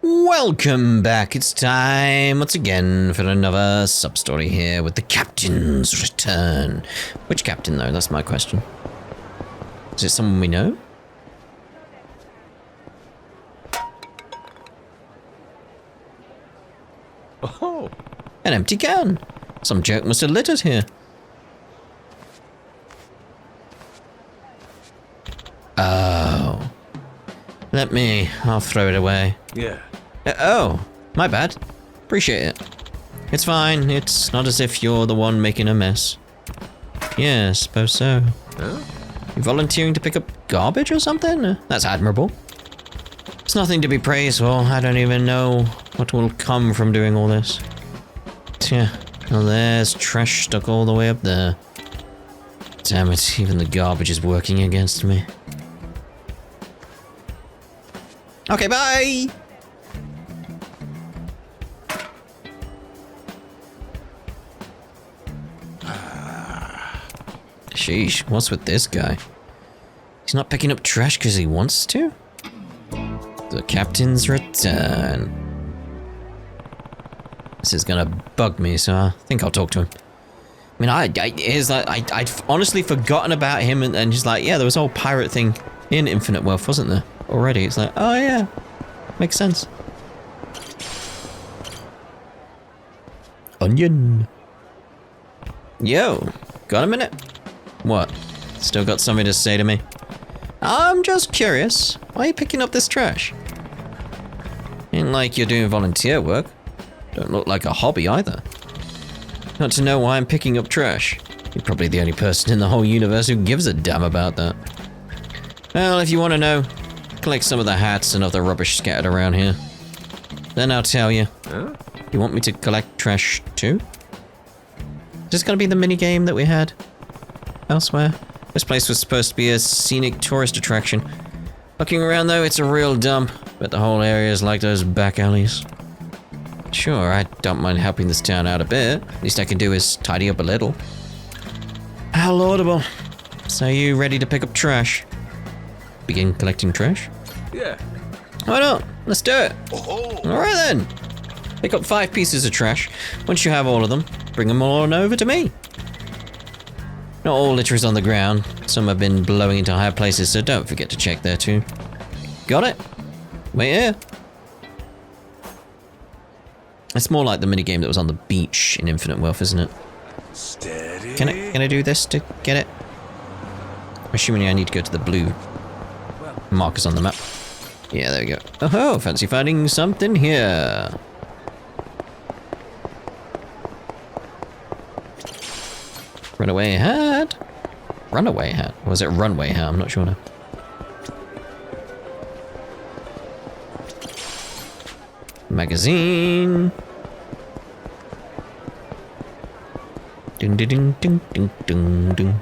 Welcome back. It's time once again for another sub-story here with the Captain's Return. Which captain though? That's my question. Is it someone we know? Oh! An empty can. Some jerk must have lit it here. Oh. I'll throw it away. Yeah. Oh, my bad. Appreciate it. It's fine. It's not as if you're the one making a mess. Yeah, suppose so. Huh? You volunteering to pick up garbage or something? That's admirable. It's nothing to be praised for. I don't even know what will come from doing all this. Yeah, well, there's trash stuck all the way up there. Damn it, even the garbage is working against me. Okay, bye! Sheesh, what's with this guy? He's not picking up trash because he wants to? The Captain's Return. This is gonna bug me, so I think I'll talk to him. I mean, I'd honestly forgotten about him, and he's like, yeah, there was a whole pirate thing in Infinite Wealth, wasn't there? Already, it's like, oh yeah, makes sense. Onion. Yo, got a minute? What? Still got something to say to me? I'm just curious. Why are you picking up this trash? Ain't like you're doing volunteer work. Don't look like a hobby either. Not to know why I'm picking up trash. You're probably the only person in the whole universe who gives a damn about that. Well, if you want to know, collect some of the hats and other rubbish scattered around here. Then I'll tell you. Huh? You want me to collect trash too? Is this gonna be the minigame that we had elsewhere? This place was supposed to be a scenic tourist attraction. Looking around though, it's a real dump, but the whole area is like those back alleys. Sure, I don't mind helping this town out a bit. Least I can do is tidy up a little. How laudable. So you ready to pick up trash? Begin collecting trash? Yeah. Why not? Let's do it. Oh! Alright then. Pick up 5 pieces of trash. Once you have all of them, bring them all on over to me. Not all litter is on the ground. Some have been blowing into higher places, so don't forget to check there too. Got it? Wait here. It's more like the minigame that was on the beach in Infinite Wealth, isn't it? Steady. Can I do this to get it? I'm assuming I need to go to the blue markers on the map. Yeah, there we go. Oh, fancy finding something here. Runaway hat? Runaway hat? Or was it runway hat? I'm not sure now. Magazine. Ding ding ding ding ding ding ding.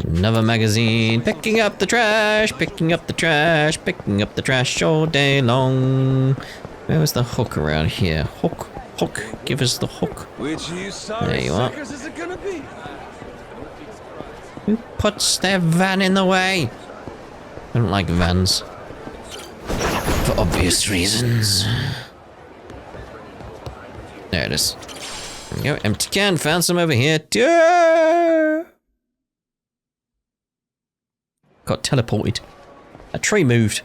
Another magazine. Picking up the trash, picking up the trash, picking up the trash all day long. Where was the hook around here? Hook, hook, give us the hook. Which you sorry There you are. suckers is it gonna be? Who puts their van in the way? I don't like vans. For obvious reasons. There it is. There we go. Empty can. Found some over here. Yeah! Got teleported. A tree moved.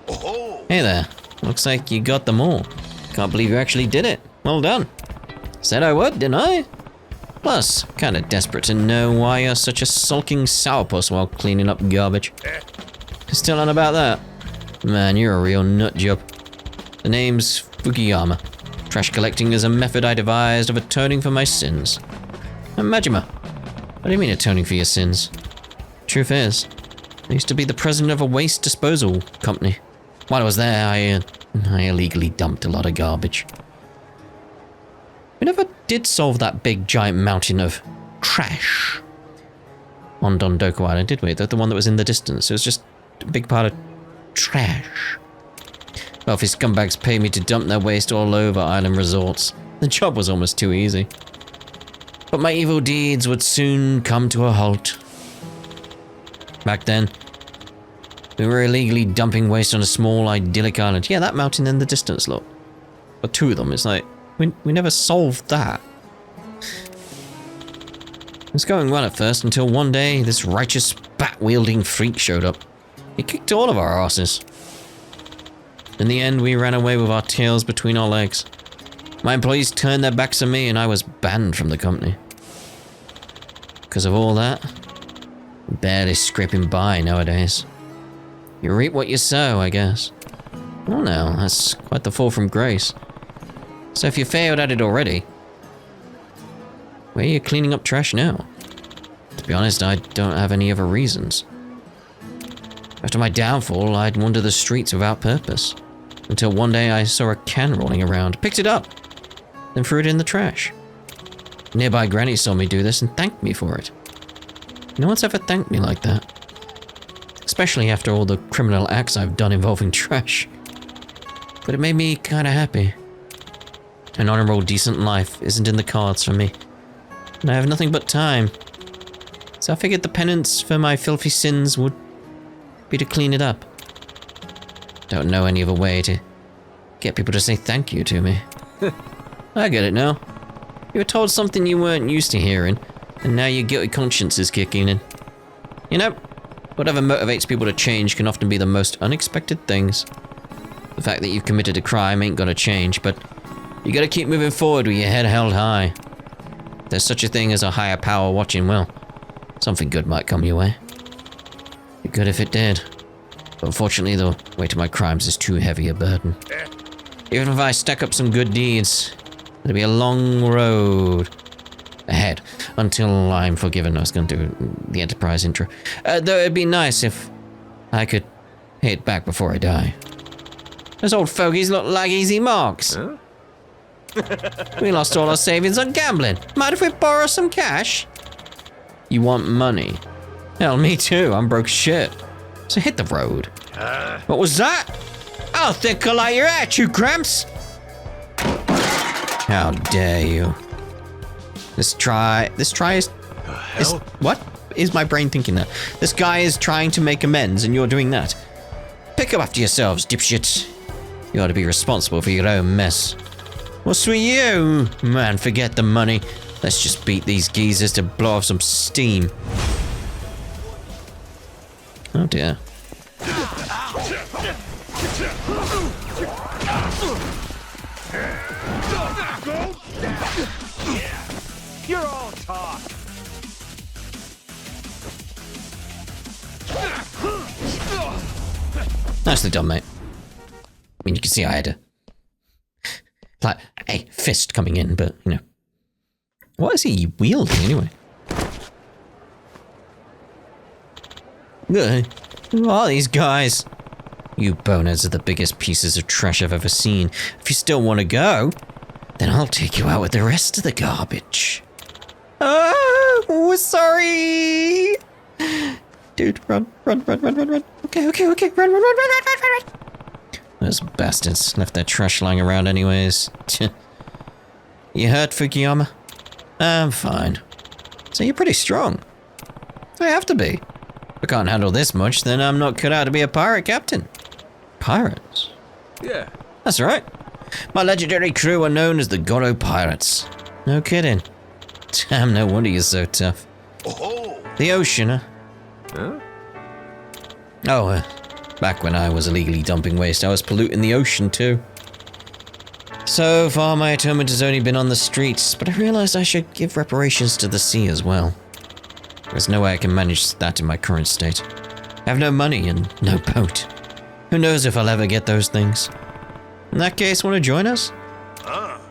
Oh! Hey there. Looks like you got them all. Can't believe you actually did it. Well done. Said I would, didn't I? Plus, kinda desperate to know why you're such a sulking sourpuss while cleaning up garbage. Still on about that? Man, you're a real nut job. The name's Fukuyama. Trash collecting is a method I devised of atoning for my sins. And Majima. What do you mean atoning for your sins? Truth is, I used to be the president of a waste disposal company. While I was there, I illegally dumped a lot of garbage. We never did solve that big giant mountain of trash on Dondoku Island, did we? The one that was in the distance. It was just a big part of trash. Well, if his scumbags pay me to dump their waste all over island resorts, the job was almost too easy. But my evil deeds would soon come to a halt. Back then, We were illegally dumping waste on a small, idyllic island. Yeah, that mountain in the distance, look. But two of them, it's like, we never solved that. It was going well at first until one day this righteous, bat-wielding freak showed up. He kicked all of our asses. In the end, we ran away with our tails between our legs. My employees turned their backs on me and I was banned from the company. Because of all that, I'm barely scraping by nowadays. You reap what you sow, I guess. Oh no, that's quite the fall from grace. So if you failed at it already, where are you cleaning up trash now? To be honest, I don't have any other reasons. After my downfall, I'd wander the streets without purpose. Until one day I saw a can rolling around, picked it up, then threw it in the trash. Nearby granny saw me do this and thanked me for it. No one's ever thanked me like that. Especially after all the criminal acts I've done involving trash. But it made me kinda happy. An honorable, decent life isn't in the cards for me. And I have nothing but time. So I figured the penance for my filthy sins would be to clean it up. Don't know any other way to get people to say thank you to me. I get it now. You were told something you weren't used to hearing, and now your guilty conscience is kicking in. You know, whatever motivates people to change can often be the most unexpected things. The fact that you've committed a crime ain't gonna change, but you gotta keep moving forward with your head held high. If there's such a thing as a higher power watching, well, something good might come your way. Be good if it did. But unfortunately, the weight of my crimes is too heavy a burden. Even if I stack up some good deeds, it'll be a long road ahead until I'm forgiven. I was going to do the Enterprise intro. Though it'd be nice if I could hit back before I die. Those old fogies look like easy marks. Huh? We lost all our savings on gambling. Mind if we borrow some cash? You want money? Hell, me too. I'm broke shit. So hit the road. What was that? I'll think I'll light your at you, Gramps. How dare you? This try is what is my brain thinking that? This guy is trying to make amends and you're doing that. Pick up after yourselves, dipshit. You ought to be responsible for your own mess. What's with you? Man, forget the money. Let's just beat these geezers to blow off some steam. Oh dear. You're all talk. Nicely done, mate. I mean, you can see I had a fist coming in, but, you know. What is he wielding, anyway? Who are these guys? You boners are the biggest pieces of trash I've ever seen. If you still want to go, then I'll take you out with the rest of the garbage. Oh, sorry. Dude, run. Okay, run. Those bastards left their trash lying around anyways. You hurt, Fukuyama? I'm fine. So you're pretty strong. I have to be. If I can't handle this much, then I'm not cut out to be a pirate captain. Pirates? Yeah. That's right. My legendary crew are known as the Gotoku Pirates. No kidding. Damn, no wonder you're so tough. Oh. The ocean, huh? Huh? Oh, back when I was illegally dumping waste, I was polluting the ocean too. So far, my atonement has only been on the streets, but I realized I should give reparations to the sea as well. There's no way I can manage that in my current state. I have no money and no boat. Who knows if I'll ever get those things? In that case, want to join us?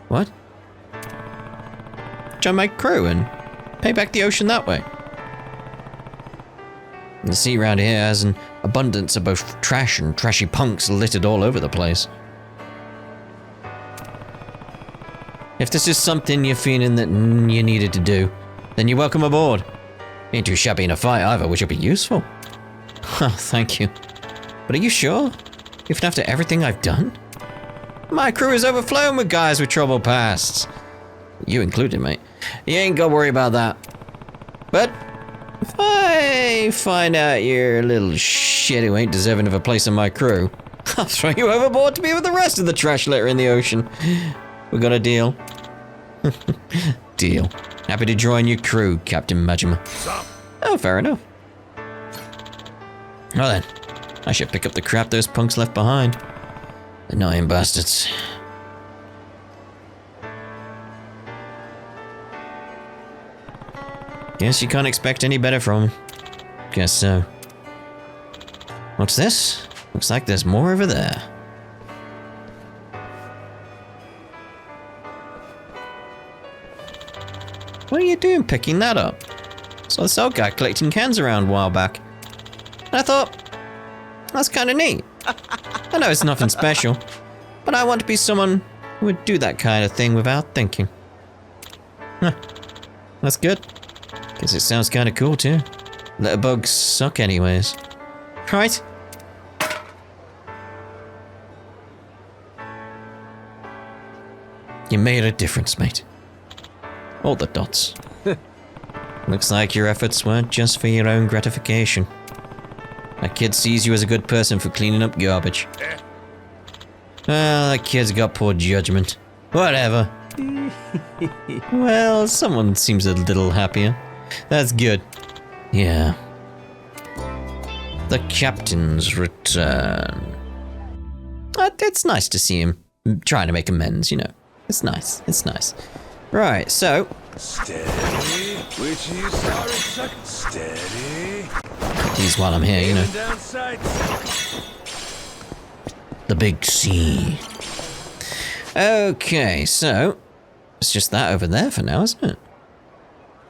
What? Join my crew and pay back the ocean that way. The sea around here has an abundance of both trash and trashy punks littered all over the place. If this is something you're feeling that you needed to do, then you're welcome aboard. Ain't too shabby in a fight either, which will be useful. Oh, thank you. But are you sure? Even after everything I've done? My crew is overflowing with guys with troubled pasts. You included, mate. You ain't gotta worry about that. But If I find out you're a little shit who ain't deserving of a place in my crew, I'll throw you overboard to be with the rest of the trash litter in the ocean. We got a deal? Deal. Happy to join your crew, Captain Majima. Oh, fair enough. Well then, I should pick up the crap those punks left behind. Annoying bastards. Guess you can't expect any better from 'em. Guess so. What's this? Looks like there's more over there. What are you doing picking that up? Saw the cell guy collecting cans around a while back. And I thought, that's kind of neat. I know it's nothing special, but I want to be someone who would do that kind of thing without thinking. Huh. That's good. Guess it sounds kind of cool too. Litterbugs suck anyways. Right? You made a difference, mate. All the dots. Looks like your efforts weren't just for your own gratification. That kid sees you as a good person for cleaning up garbage. Well, that kid's got poor judgment. Whatever. Well, someone seems a little happier. That's good. Yeah. The captain's return. It's nice to see him trying to make amends, you know. It's nice. It's nice. Right, so. Steady. Which you sorry suck. Steady. These while I'm here, you know. Down sights. The big C. Okay, so. It's just that over there for now, isn't it?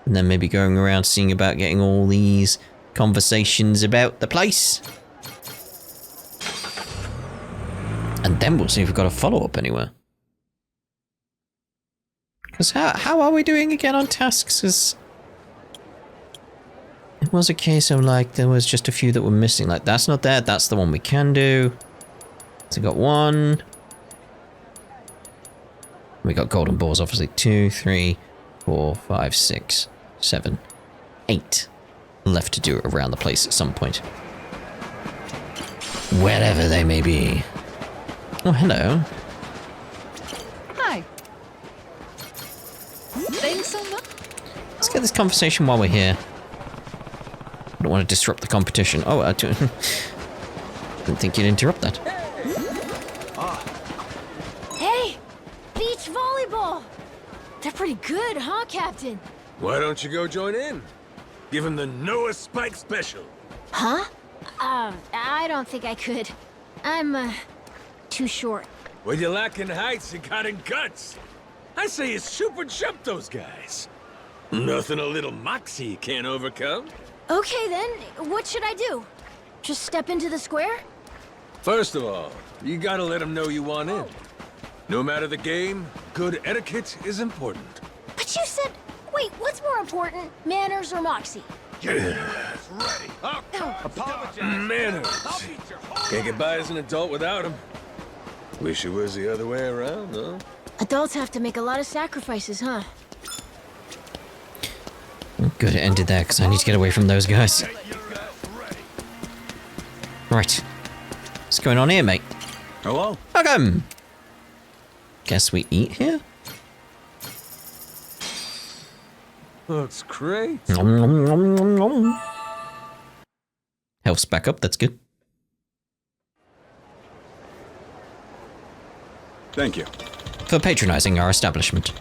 And then maybe going around seeing about getting all these conversations about the place. And then we'll see if we've got a follow-up anywhere. Because how are we doing again on tasks? Because it was a case of like, there was just a few that were missing. Like, that's not there, that's the one we can do. So we got 1. We got golden balls, obviously. 2, 3, 4, 5, 6, 7, 8 left to do around the place at some point. Wherever they may be. Oh, hello. Hi. Thanks so much. Let's get this conversation while we're here. I don't want to disrupt the competition. Oh, I didn't think you'd interrupt that. Hey! Beach volleyball! They're pretty good, huh, Captain? Why don't you go join in? Give him the Noah Spike special. Huh? I don't think I could. I'm, too short. What you lack in heights, you got in guts. I say you super jump those guys. Nothing a little moxie can't overcome. Okay then, what should I do? Just step into the square? First of all, you gotta let them know you want in. No matter the game, good etiquette is important. But you said... Wait, what's more important, manners or moxie? Yes, ready. Apologize. Manners. Can't get by as an adult without them. Wish it was the other way around, huh? Adults have to make a lot of sacrifices, huh? Good, it ended there, because I need to get away from those guys. Right. What's going on here, mate? Hello? Welcome! Guess we eat here? Looks great. Nom, nom, nom, nom, nom. Health's back up, that's good. Thank you. For patronizing our establishment.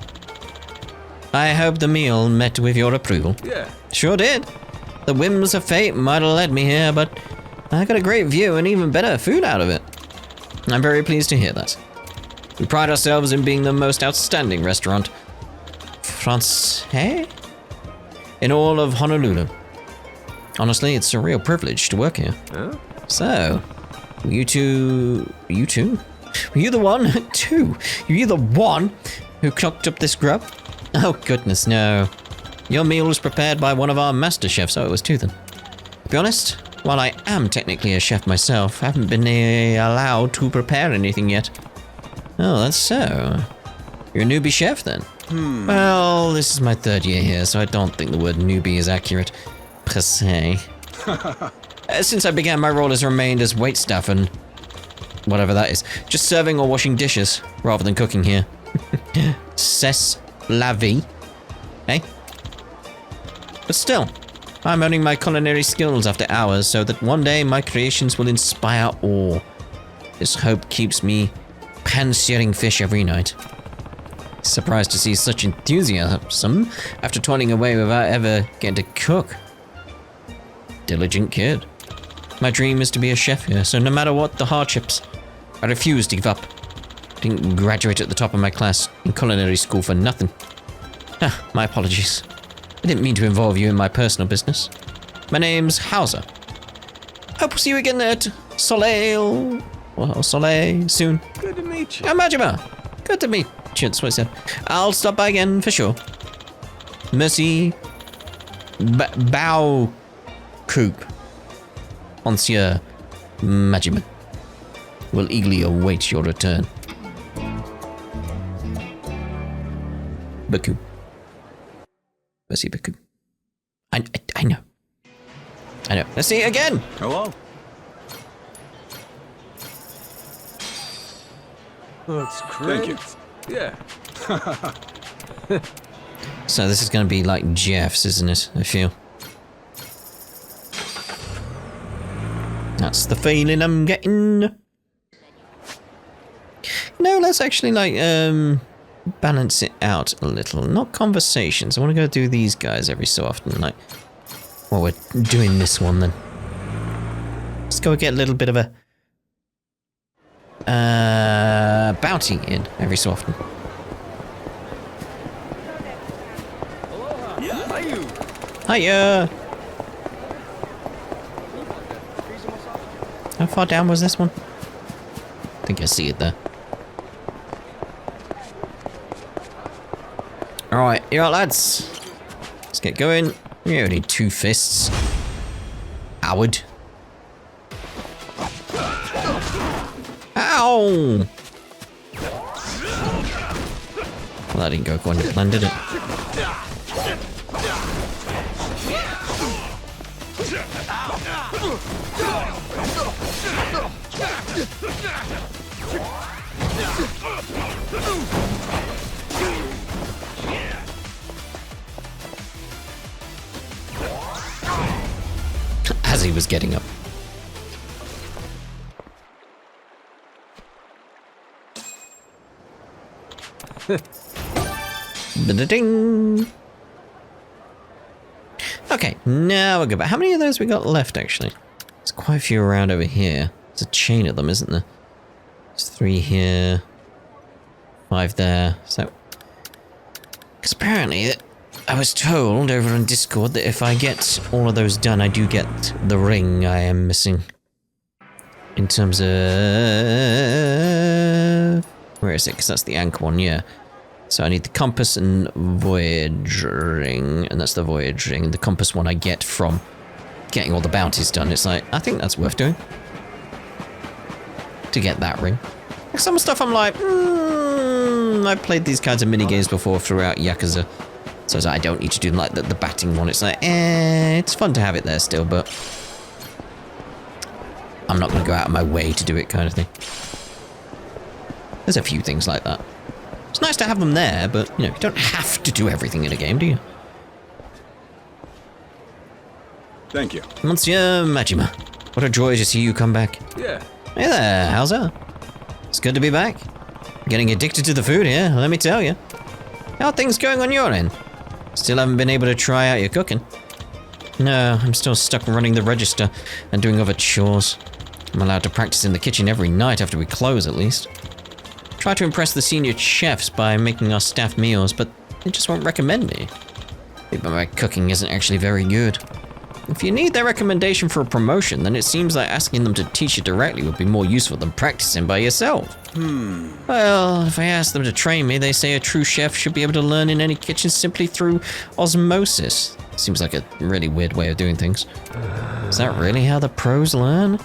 I hope the meal met with your approval. Yeah. Sure did. The whims of fate might have led me here, but I got a great view and even better food out of it. I'm very pleased to hear that. We pride ourselves in being the most outstanding restaurant Francais in all of Honolulu. Honestly, it's a real privilege to work here. Huh? So, were you two? Were you the one? Were you the one who cooked up this grub? Oh goodness, no. Your meal was prepared by one of our master chefs, so it was two then. To be honest, while I am technically a chef myself, I haven't been allowed to prepare anything yet. Oh, that's so. You're a newbie chef then? Well, this is my 3rd year here, so I don't think the word newbie is accurate. per se. Since I began, my role has remained as waitstaff and whatever that is. Just serving or washing dishes, rather than cooking here. C'est la vie. Eh? But still, I'm honing my culinary skills after hours so that one day my creations will inspire awe. This hope keeps me pan-searing fish every night. Surprised to see such enthusiasm after toiling away without ever getting to cook. Diligent kid. My dream is to be a chef here, so no matter what the hardships, I refuse to give up. Didn't graduate at the top of my class in culinary school for nothing. My apologies. I didn't mean to involve you in my personal business. My name's Hauser. Hope we'll see you again at Soleil soon. Good to meet you. Majima. Good to meet you. That's what I said. I'll stop by again for sure. Merci. Bao Coop. Monsieur Majima. Will eagerly await your return. Baku. Merci, Baku. I know. I know. Let's see it again. Hello. That's great. Thank you. Yeah. So this is going to be like Jeff's, isn't it? I feel. That's the feeling I'm getting. No, let's actually like balance it out a little. Not conversations. I want to go do these guys every so often. Like, well, we're doing this one then. Let's go get a little bit of a bounty in every so often. Hiya. How far down was this one? I think I see it there. Alright, you lads. Let's get going. We only need 2 fists. Howard. Ow! Well, that didn't go according to plan, did it? As he was getting up. Ba-da-ding. Okay, now we'll go back. How many of those we got left, actually? There's quite a few around over here. There's a chain of them, isn't there? There's 3 here. 5 there. So... because apparently, I was told over on Discord that if I get all of those done, I do get the ring I am missing. In terms of... where is it? Because that's the anchor one, yeah. So I need the compass and voyage ring, and that's the voyage ring. And the compass one I get from getting all the bounties done. It's like, I think that's worth doing. To get that ring. Like some stuff I'm like, I've played these kinds of mini-games before throughout Yakuza. So it's like, I don't need to do like the batting one. It's like, it's fun to have it there still, but I'm not going to go out of my way to do it kind of thing. There's a few things like that. It's nice to have them there, but, you know, you don't have to do everything in a game, do you? Thank you. Monsieur Majima, what a joy to see you come back. Yeah. Hey there, Hauser. It's good to be back. Getting addicted to the food here, let me tell you. How are things going on your end? Still haven't been able to try out your cooking? No, I'm still stuck running the register and doing other chores. I'm allowed to practice in the kitchen every night after we close, at least. Try to impress the senior chefs by making our staff meals, but they just won't recommend me. Maybe my cooking isn't actually very good. If you need their recommendation for a promotion, then it seems like asking them to teach you directly would be more useful than practicing by yourself. Well, if I ask them to train me, they say a true chef should be able to learn in any kitchen simply through osmosis. Seems like a really weird way of doing things. Is that really how the pros learn?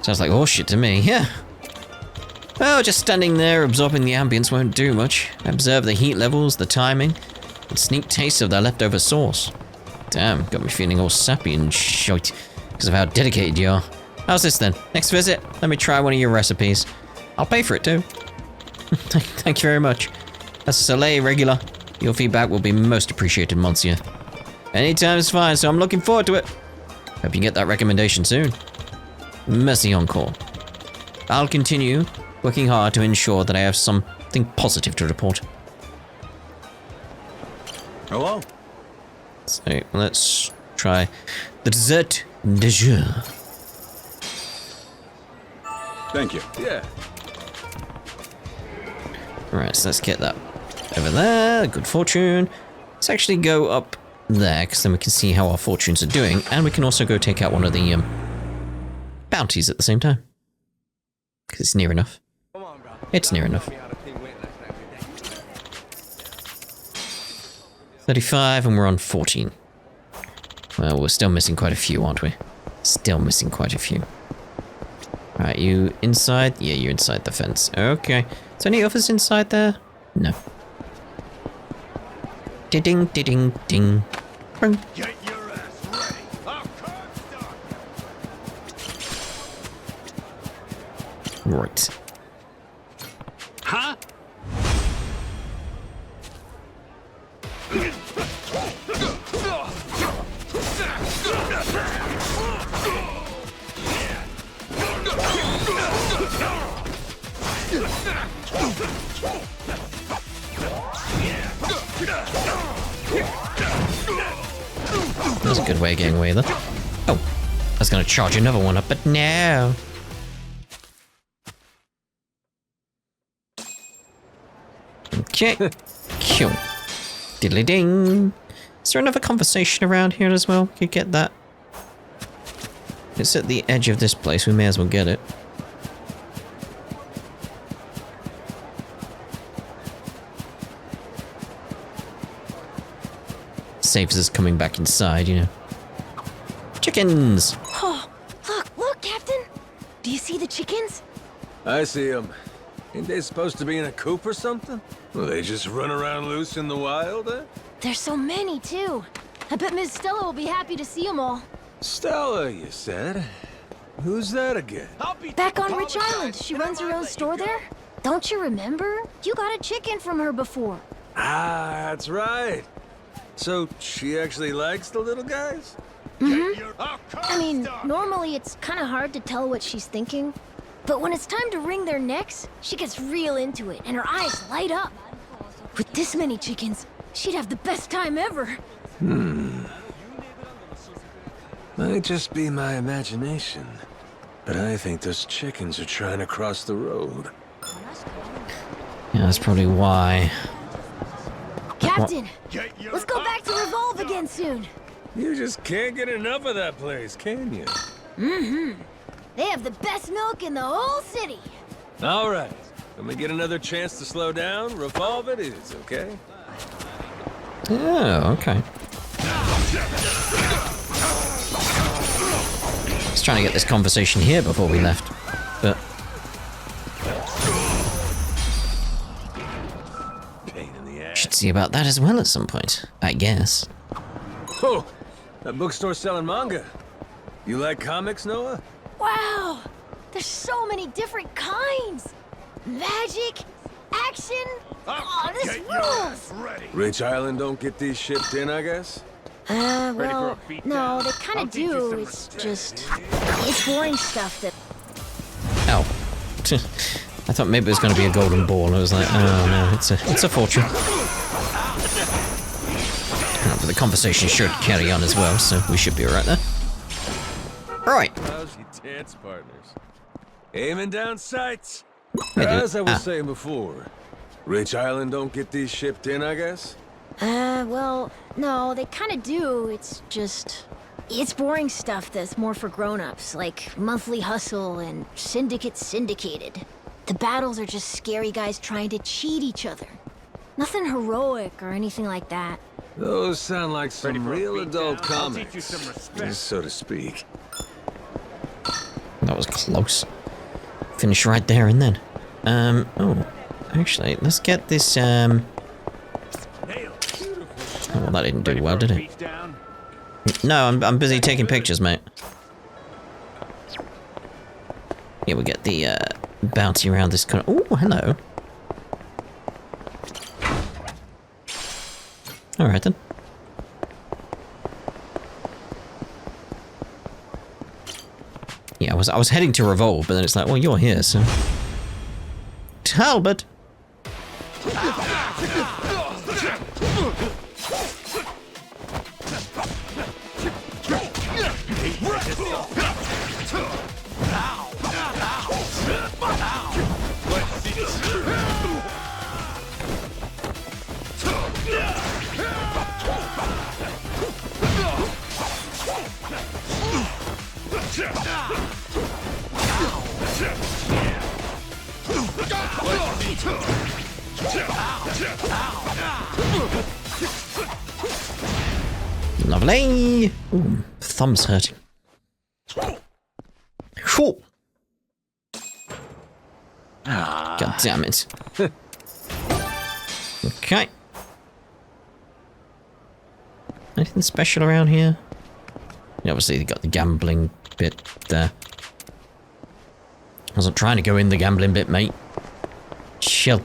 Sounds like horseshit to me, yeah. Well, just standing there absorbing the ambience won't do much. Observe the heat levels, the timing, and sneak tastes of their leftover sauce. Damn, got me feeling all sappy and shite because of how dedicated you are. How's this then? Next visit, let me try one of your recipes. I'll pay for it too. Thank you very much. As a Soleil regular, your feedback will be most appreciated, Monsieur. Anytime is fine, so I'm looking forward to it. Hope you get that recommendation soon. Merci encore. I'll continue working hard to ensure that I have something positive to report. Hello? So let's try the dessert de jour. Thank you. Yeah. Alright, so let's get that over there. Good fortune. Let's actually go up there, because then we can see how our fortunes are doing, and we can also go take out one of the bounties at the same time. Because it's near enough. It's near enough. 35, and we're on 14. Well, we're still missing quite a few, aren't we? Still missing quite a few. Right, you inside? Yeah, you're inside the fence. Okay. Is there any others inside there? No. Ding, ding, ding, ding. Bring. Get your ass ready. Our car's done. Right. Huh? That's a good way of getting away, though. Oh, I was gonna charge another one up, but no. Okay. Cool. Diddly ding. Is there another conversation around here as well? Could get that. It's at the edge of this place. We may as well get it. Saves us coming back inside, you know. Chickens! Oh, look, Captain. Do you see the chickens? I see them. Ain't they supposed to be in a coop or something? Well, they just run around loose in the wild, eh? There's so many, too. I bet Miss Stella will be happy to see them all. Stella, you said? Who's that again? Back on Rich Island. She runs her own store there. Don't you remember? You got a chicken from her before. Ah, that's right. So, she actually likes the little guys? I mean, normally it's kind of hard to tell what she's thinking. But when it's time to wring their necks, she gets real into it, and her eyes light up. With this many chickens, she'd have the best time ever. Might just be my imagination. But I think those chickens are trying to cross the road. Yeah, that's probably why. Captain, let's go back to Revolve again soon. You just can't get enough of that place, can you? They have the best milk in the whole city. All right. When we get another chance to slow down, Revolve it is, okay? Oh, okay. Just trying to get this conversation here before we left, but Pain in the ass. should see about that as well at some point, I guess. Oh, that bookstore selling manga. You like comics, Noah? Wow, there's so many different kinds. Magic, action. Oh, this rules. Rich Island don't get these shipped in, I guess? Well, no, they kind of do. It's just, it's boring stuff that... Ow. I thought maybe it was going to be a golden ball. I was like, oh no, it's a fortune. But the conversation should carry on as well, so we should be alright there. Alright. Lousy dance partners. Aiming down sights. Wait, As I was saying before, Rich Island don't get these shipped in, I guess? Well, no, they kind of do. It's just... It's boring stuff that's more for grown-ups, like Monthly Hustle and Syndicate Syndicated. The battles are just scary guys trying to cheat each other. Nothing heroic or anything like that. Those sound like some real adult comics, so to speak. That was close. Finish right there and then. Oh, actually, let's get this, oh, well, that didn't do well, did it? No, I'm busy taking pictures, mate. Yeah, we get the bounty around this corner. Oh, hello. All right then. Yeah, I was heading to Revolve, but then it's like, well, you're here, so. Talbot. Lovely. Ooh, thumb's hurting. Cool. God damn it. Okay. Anything special around here? Yeah, obviously, they got the gambling bit there. I wasn't trying to go in the gambling bit, mate. Chill.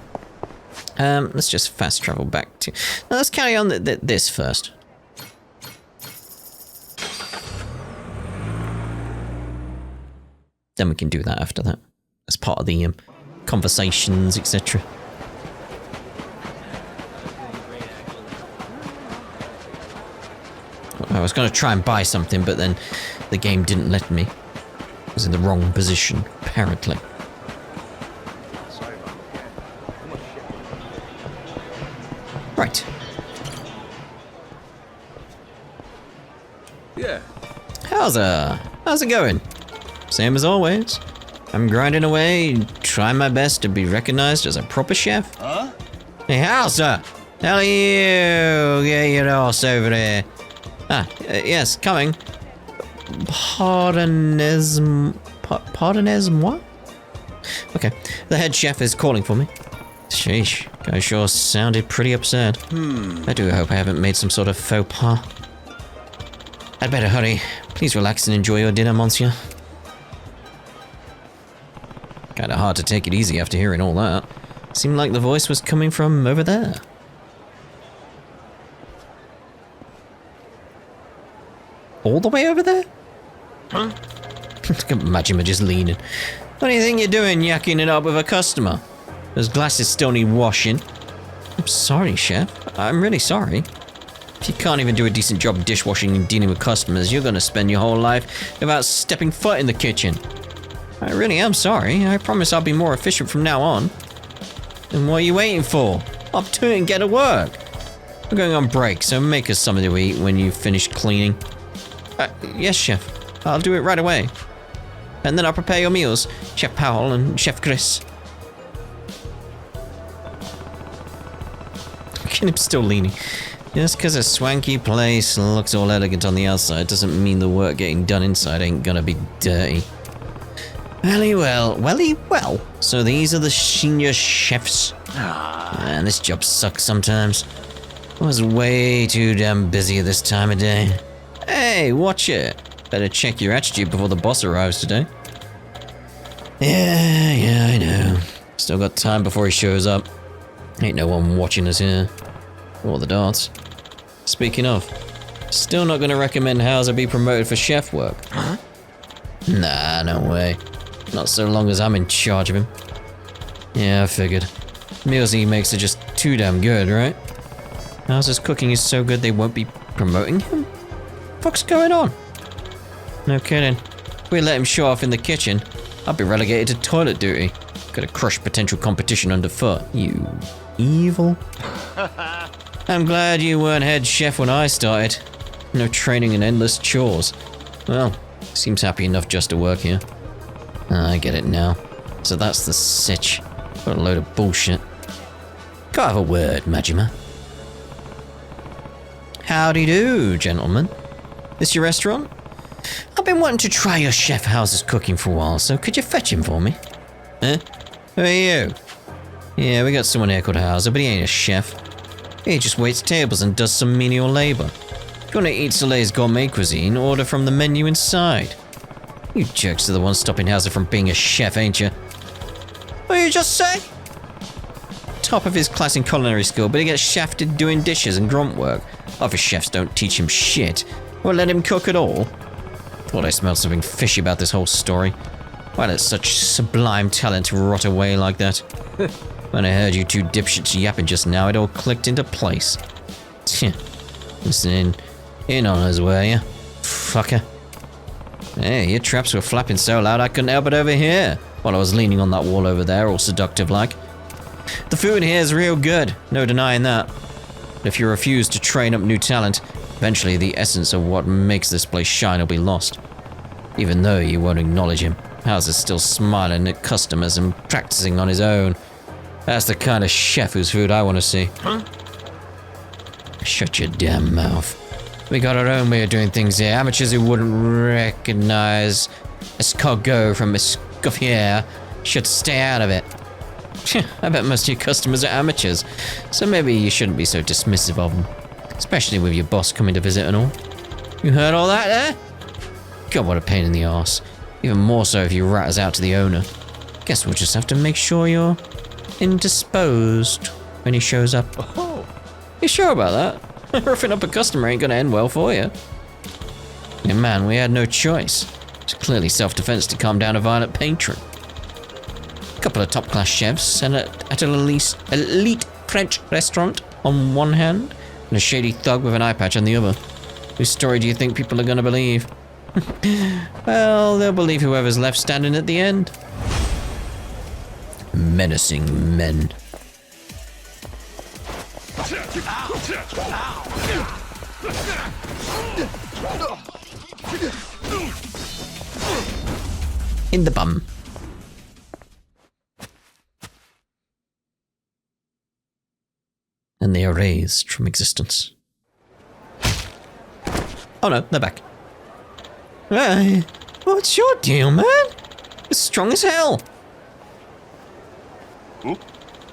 Let's just fast travel back to... Now, let's carry on this first. Then we can do that after that. As part of the conversations, etc. I was going to try and buy something, but then the game didn't let me. I was in the wrong position, apparently. Right. Yeah. How's it going? Same as always. I'm grinding away, trying my best to be recognized as a proper chef. Huh? Hey, Hauser! How are you? Get your ass over there. Yes, coming. Pardonnez-moi? Okay, the head chef is calling for me. Sheesh, guy sure sounded pretty upset. I do hope I haven't made some sort of faux pas. I'd better hurry. Please relax and enjoy your dinner, monsieur. Kinda hard to take it easy after hearing all that. Seemed like the voice was coming from over there. All the way over there? Huh? Imagine me just leaning. What do you think you're doing, yakking it up with a customer? Those glasses still need washing. I'm sorry, chef. I'm really sorry. If you can't even do a decent job dishwashing and dealing with customers, you're gonna spend your whole life without stepping foot in the kitchen. I really am sorry. I promise I'll be more efficient from now on. And what are you waiting for? Up to it and get to work. We're going on break, so make us something to eat when you finish cleaning. Yes, chef. I'll do it right away. And then I'll prepare your meals, Chef Powell and Chef Chris. I'm still leaning. Just because a swanky place looks all elegant on the outside doesn't mean the work getting done inside ain't gonna be dirty. Well. So these are the senior chefs. Man, this job sucks sometimes. I was way too damn busy at this time of day. Hey, watch it. Better check your attitude before the boss arrives today. Yeah, I know. Still got time before he shows up. Ain't no one watching us here. Or the darts. Speaking of, still not gonna recommend Hauser be promoted for chef work. Huh? Nah, no way. Not so long as I'm in charge of him. Yeah, I figured. Meals he makes are just too damn good, right? Hauser's cooking is so good they won't be promoting him? What's going on? No kidding. If we let him show off in the kitchen, I'll be relegated to toilet duty. Gotta crush potential competition underfoot. You evil. I'm glad you weren't head chef when I started. No training and endless chores. Well, seems happy enough just to work here. I get it now. So that's the sitch. What a load of bullshit. Can't have a word, Majima. Howdy do, gentlemen. This your restaurant? I've been wanting to try your chef Hauser's cooking for a while, so could you fetch him for me? Huh? Who are you? Yeah, we got someone here called Hauser, but he ain't a chef. He just waits tables and does some menial labor. Gonna eat Soleil's gourmet cuisine, order from the menu inside. You jerks are the ones stopping Hauser from being a chef, ain't you? What did you just say? Top of his class in culinary school, but he gets shafted doing dishes and grunt work. Other chefs don't teach him shit, or let him cook at all. Thought I smelled something fishy about this whole story. Why let such sublime talent rot away like that? When I heard you two dipshits yapping just now, it all clicked into place. Listening in on us, were you? Fucker. Hey, your traps were flapping so loud I couldn't help but overhear while I was leaning on that wall over there, all seductive like. The food here is real good, no denying that. But if you refuse to train up new talent, eventually the essence of what makes this place shine will be lost. Even though you won't acknowledge him, Hauser's still smiling at customers and practicing on his own. That's the kind of chef whose food I want to see. Huh? Shut your damn mouth. We got our own way of doing things here. Amateurs who wouldn't recognize escargot from escoffier should stay out of it. I bet most of your customers are amateurs, so maybe you shouldn't be so dismissive of them. Especially with your boss coming to visit and all. You heard all that there? God, what a pain in the arse. Even more so if you rat us out to the owner. Guess we'll just have to make sure you're indisposed when he shows up. Oh. You sure about that? Roughing up a customer ain't gonna end well for you. Yeah, man, we had no choice. It's clearly self-defense to calm down a violent patron. A couple of top-class chefs and at an elite French restaurant on one hand, and a shady thug with an eye patch on the other. Whose story do you think people are gonna believe? Well, they'll believe whoever's left standing at the end. Menacing men. In the bum. And they are erased from existence. Oh no, they're back. Hey, what's your deal, man? It's strong as hell. Hmm?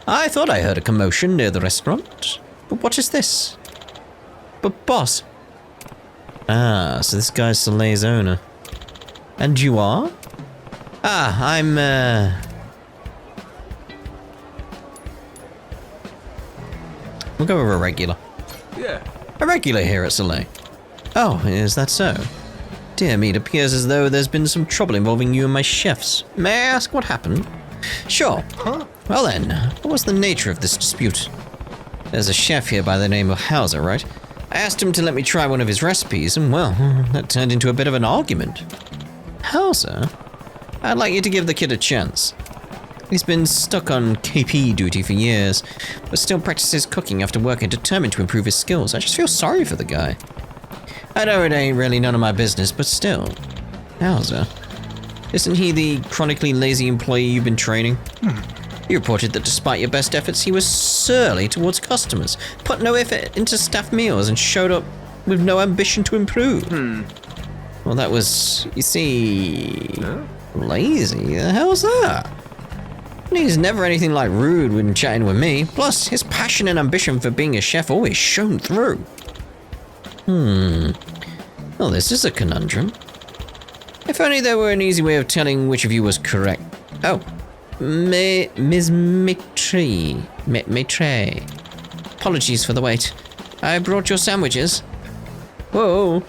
I thought I heard a commotion near the restaurant. But what is this? But boss. Ah, so this guy's Soleil's owner. And you are? Ah, I'm, we'll go with a regular. Yeah. A regular here at Soleil. Oh, is that so? Dear me, it appears as though there's been some trouble involving you and my chefs. May I ask what happened? Sure. Huh? Well then, what was the nature of this dispute? There's a chef here by the name of Hauser, right? I asked him to let me try one of his recipes, and well, that turned into a bit of an argument. Hauser? I'd like you to give the kid a chance. He's been stuck on KP duty for years, but still practices cooking after work and determined to improve his skills. I just feel sorry for the guy. I know it ain't really none of my business, but still. Hauser. Isn't he the chronically lazy employee you've been training? You reported that despite your best efforts, he was surly towards customers, put no effort into staff meals, and showed up with no ambition to improve. Well, that was, you see, lazy. The hell's that? He's never anything like rude when chatting with me. Plus, his passion and ambition for being a chef always shone through. Well, this is a conundrum. If only there were an easy way of telling which of you was correct. Oh, Ms. Maitre. Apologies for the wait. I brought your sandwiches. Whoa.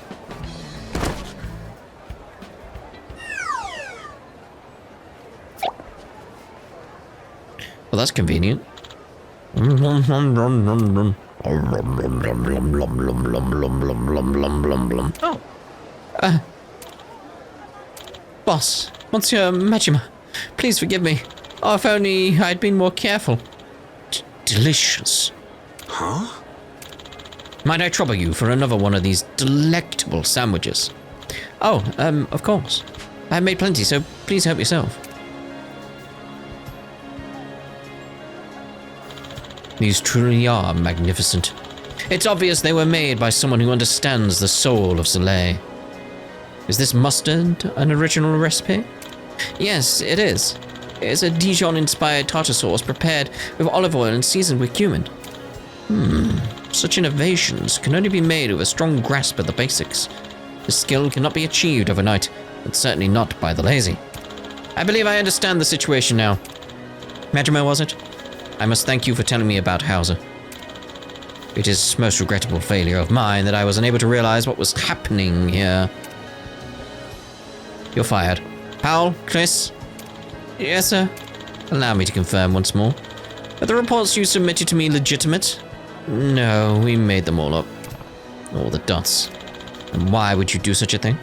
Well, that's convenient. Oh. Boss, Monsieur Majima, please forgive me. Oh, if only I'd been more careful. Delicious. Huh? Might I trouble you for another one of these delectable sandwiches? Oh, of course. I've made plenty, so please help yourself. These truly are magnificent. It's obvious they were made by someone who understands the soul of Soleil. Is this mustard an original recipe? Yes, it is. It's a Dijon-inspired tartar sauce prepared with olive oil and seasoned with cumin. Such innovations can only be made with a strong grasp of the basics. This skill cannot be achieved overnight, and certainly not by the lazy. I believe I understand the situation now. Majima, was it? I must thank you for telling me about Hauser. It is most regrettable failure of mine that I was unable to realize what was happening here. You're fired. Powell, Chris? Yes, sir. Allow me to confirm once more. Are the reports you submitted to me legitimate? No, we made them all up. All the dots. And why would you do such a thing?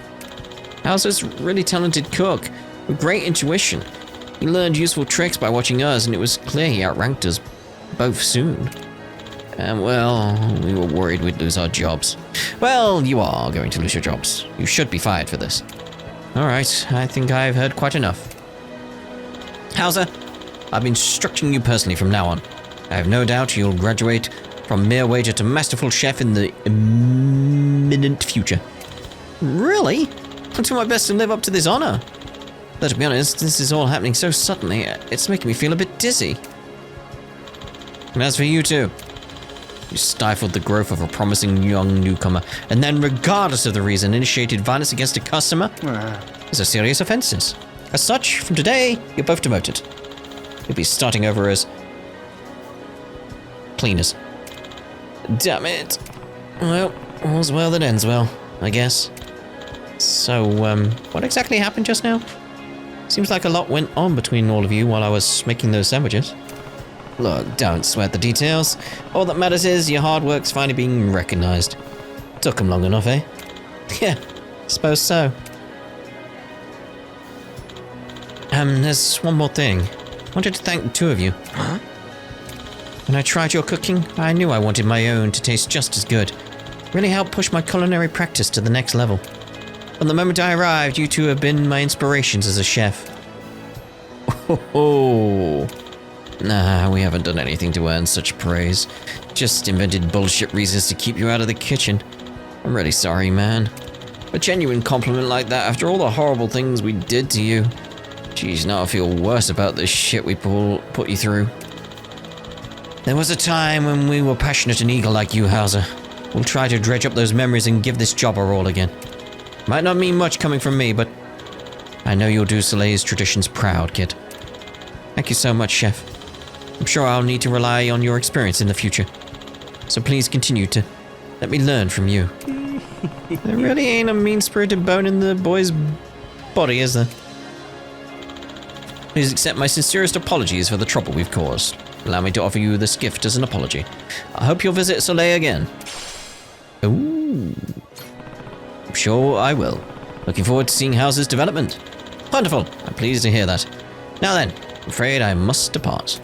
Hauser's a really talented cook, with great intuition. He learned useful tricks by watching us, and it was clear he outranked us both soon. And well, we were worried we'd lose our jobs. Well, you are going to lose your jobs. You should be fired for this. Alright, I think I've heard quite enough. Hauser, I'll be instructing you personally from now on. I have no doubt you'll graduate from mere waiter to masterful chef in the imminent future. Really? I'll do my best to live up to this honor. Though to be honest, this is all happening so suddenly, it's making me feel a bit dizzy. And as for you two, you stifled the growth of a promising young newcomer, and then, regardless of the reason, initiated violence against a customer. These are serious offenses. As such, from today, you're both demoted. You'll be starting over as cleaners. Damn it. Well, all's well that ends well, I guess. So, what exactly happened just now? Seems like a lot went on between all of you while I was making those sandwiches. Look, don't sweat the details. All that matters is your hard work's finally being recognized. Took them long enough, eh? Yeah, suppose so. There's one more thing. I wanted to thank the two of you. Huh? When I tried your cooking, I knew I wanted my own to taste just as good. Really helped push my culinary practice to the next level. From the moment I arrived, you two have been my inspirations as a chef. Oh. Nah, we haven't done anything to earn such praise. Just invented bullshit reasons to keep you out of the kitchen. I'm really sorry, man. A genuine compliment like that after all the horrible things we did to you. Geez, now I feel worse about the shit we put you through. There was a time when we were passionate and eager like you, Hauser. We'll try to dredge up those memories and give this job a roll again. Might not mean much coming from me, but I know you'll do Soleil's traditions proud, kid. Thank you so much, Chef. I'm sure I'll need to rely on your experience in the future. So please continue to let me learn from you. There really ain't a mean-spirited bone in the boy's body, is there? Please accept my sincerest apologies for the trouble we've caused. Allow me to offer you this gift as an apology. I hope you'll visit Soleil again. Ooh. I'm sure I will. Looking forward to seeing Hauser's development. Wonderful. I'm pleased to hear that. Now then, I'm afraid I must depart.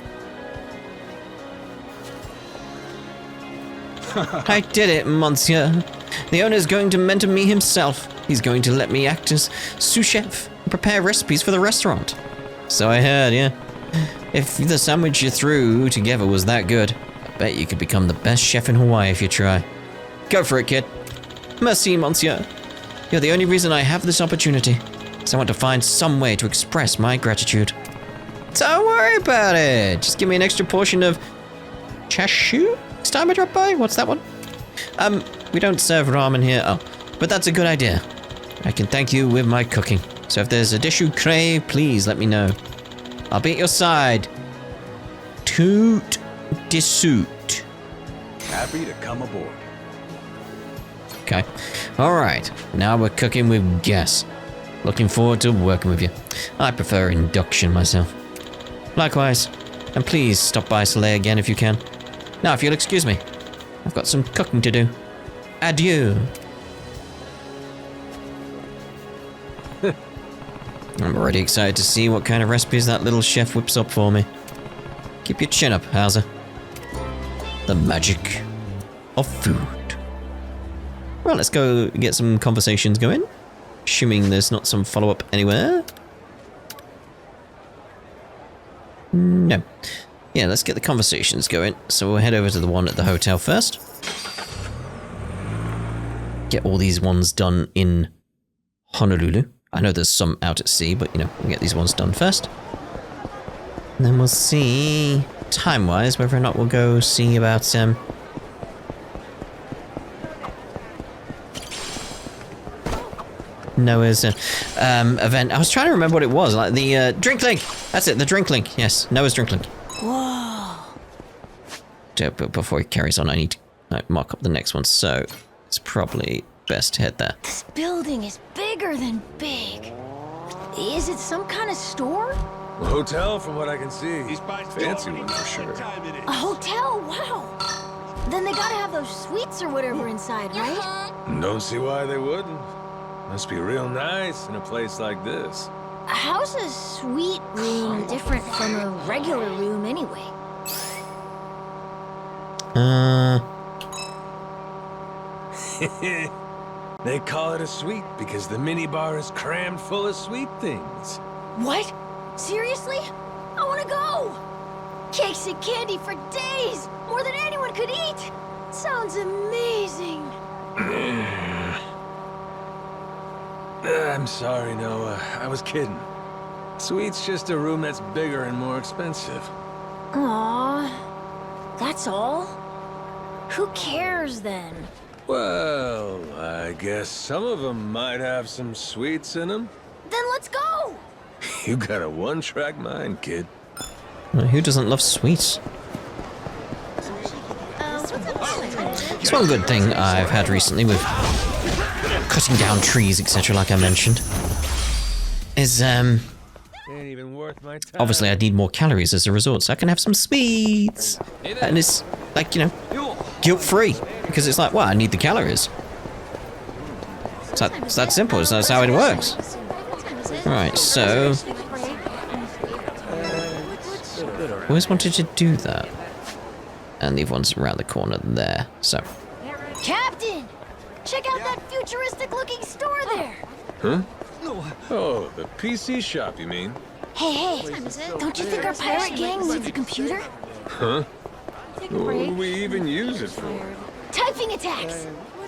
I did it, monsieur. The owner's going to mentor me himself. He's going to let me act as sous chef and prepare recipes for the restaurant. So I heard, yeah. If the sandwich you threw together was that good, I bet you could become the best chef in Hawaii if you try. Go for it, kid. Merci, monsieur. You're the only reason I have this opportunity, so I want to find some way to express my gratitude. Don't worry about it. Just give me an extra portion of chashu next time I drop by. What's that one? We don't serve ramen here. Oh, but that's a good idea. I can thank you with my cooking. So if there's a dish you crave, please let me know. I'll be at your side. Toot de suit. Happy to come aboard. Okay. Alright. Now we're cooking with gas. Looking forward to working with you. I prefer induction myself. Likewise. And please stop by Soleil again if you can. Now, if you'll excuse me, I've got some cooking to do. Adieu. I'm already excited to see what kind of recipes that little chef whips up for me. Keep your chin up, Hauser. The magic of food. Well, let's go get some conversations going. Assuming there's not some follow-up anywhere. No. Yeah, let's get the conversations going. So we'll head over to the one at the hotel first. Get all these ones done in Honolulu. I know there's some out at sea, but, you know, we'll get these ones done first. And then we'll see, time-wise, whether or not we'll go see about Noah's event. I was trying to remember what it was. Like the drink link. That's it. The drink link. Yes, Noah's drink link. Whoa. But before he carries on, I need to mark up the next one. So it's probably best to head there. This building is bigger than big. Is it some kind of store? A hotel, from what I can see. Fancy one for sure. A hotel? Wow. Then they gotta have those suites or whatever inside, right? Don't see why they wouldn't. Must be real nice in a place like this. How's a suite room different from a regular room anyway? They call it a suite because the minibar is crammed full of sweet things. What? Seriously? I wanna go! Cakes and candy for days! More than anyone could eat! Sounds amazing! I'm sorry, Noah. I was kidding. Suite's just a room that's bigger and more expensive. Aww. That's all? Who cares then? Well, I guess some of them might have some sweets in them. Then let's go! You got a one-track mind, kid. Well, who doesn't love sweets? It's one good thing I've had recently with cutting down trees, etc., like I mentioned, is, Ain't even worth my time. obviously I need more calories as a result, so I can have some sweets. And it's, like, you know, guilt-free. Because it's like, well, I need the calories. It's that simple, that's how it works. Right, so... always wanted to do that. And the other one's around the corner there, so... Captain! Check out that futuristic-looking store there! Huh? Oh, the PC shop, you mean? Hey, don't you think our pirate gang needs a computer? Huh? What do we even use it for? Typing attacks!